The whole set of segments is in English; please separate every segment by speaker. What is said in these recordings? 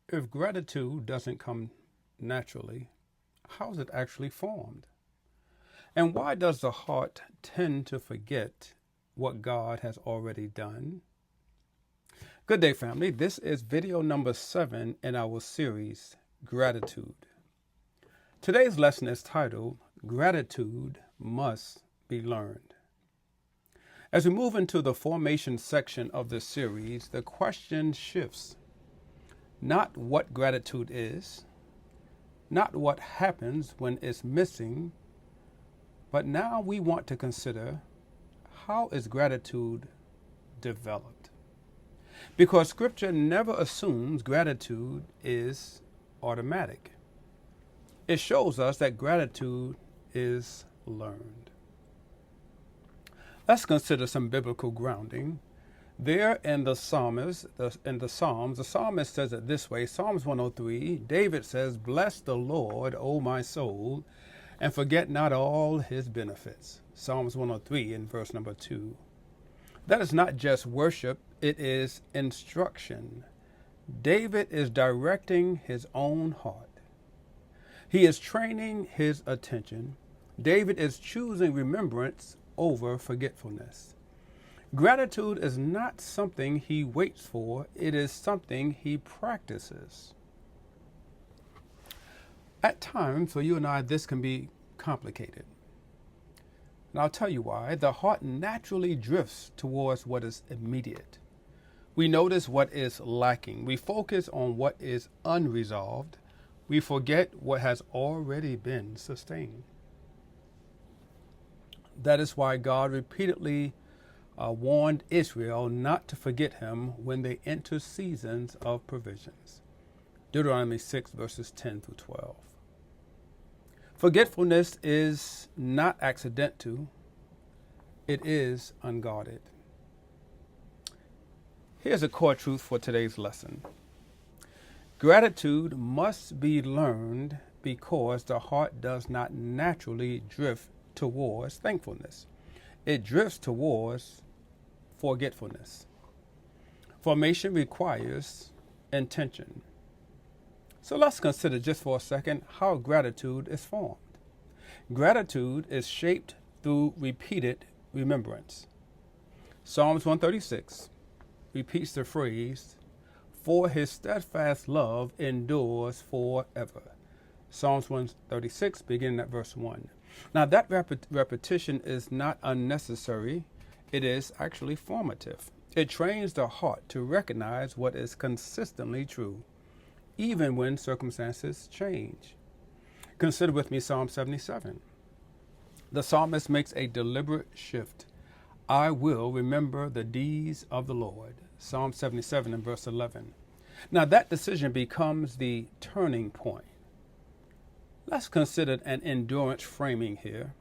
Speaker 1: If gratitude doesn't come naturally, how is it actually formed? And why does the heart tend to forget what God has already done? Good day, family. This is video number 7 in our series, Gratitude. Today's lesson is titled, Gratitude Must Be Learned. As we move into the formation section of this series, the question shifts. Not what gratitude is, not what happens when it's missing, but now we want to consider how is gratitude developed? Because Scripture never assumes gratitude is automatic. It shows us that gratitude is learned. Let's consider some biblical grounding. There in the Psalms, the psalmist says it this way. Psalms 103, David says, "Bless the Lord, O my soul, and forget not all his benefits." Psalms 103 in verse number 2. That is not just worship, it is instruction. David is directing his own heart. He is training his attention. David is choosing remembrance over forgetfulness. Gratitude is not something he waits for, it is something he practices. At times, for you and I, this can be complicated. And I'll tell you why. The heart naturally drifts towards what is immediate. We notice what is lacking. We focus on what is unresolved. We forget what has already been sustained. That is why God repeatedly warned Israel not to forget him when they enter seasons of provisions. Deuteronomy 6 verses 10 through 12. Forgetfulness is not accidental, it is unguarded. Here's a core truth for today's lesson. Gratitude must be learned because the heart does not naturally drift towards thankfulness. It drifts towards forgetfulness. Formation requires intention. So let's consider just for a second how gratitude is formed. Gratitude is shaped through repeated remembrance. Psalms 136 repeats the phrase, "For his steadfast love endures forever." Psalms 136 beginning at verse 1. Now that repetition is not unnecessary. It is actually formative. It trains the heart to recognize what is consistently true, even when circumstances change. Consider with me Psalm 77. The psalmist makes a deliberate shift. "I will remember the deeds of the Lord." Psalm 77 and verse 11. Now that decision becomes the turning point. Let's consider an endurance framing here.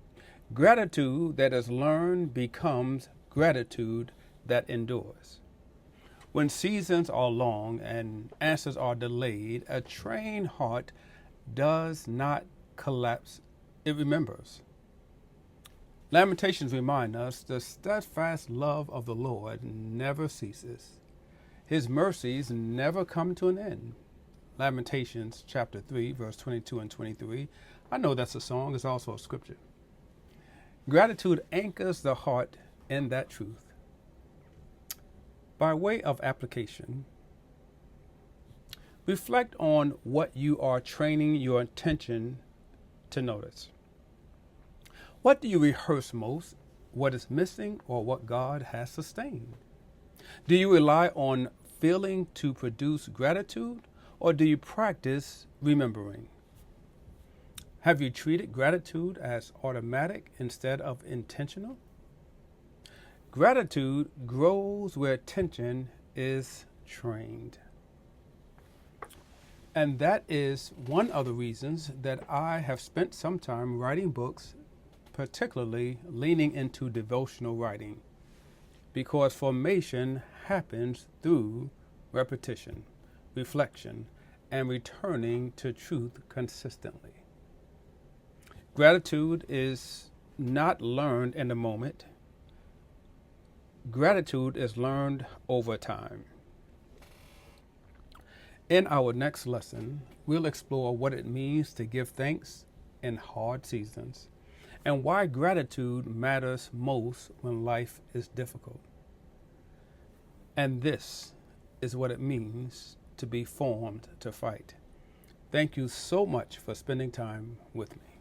Speaker 1: Gratitude that is learned becomes gratitude that endures. When seasons are long and answers are delayed, a trained heart does not collapse, it remembers. Lamentations remind us the steadfast love of the Lord never ceases. His mercies never come to an end. Lamentations chapter 3, verse 22 and 23. I know that's a song, it's also a scripture. Gratitude anchors the heart in that truth. By way of application, reflect on what you are training your attention to notice. What do you rehearse most? What is missing or what God has sustained? Do you rely on feeling to produce gratitude or do you practice remembering? Have you treated gratitude as automatic instead of intentional? Gratitude grows where attention is trained. And that is one of the reasons that I have spent some time writing books, particularly leaning into devotional writing, because formation happens through repetition, reflection, and returning to truth consistently. Gratitude is not learned in the moment. Gratitude is learned over time. In our next lesson, we'll explore what it means to give thanks in hard seasons and why gratitude matters most when life is difficult. And this is what it means to be formed to fight. Thank you so much for spending time with me.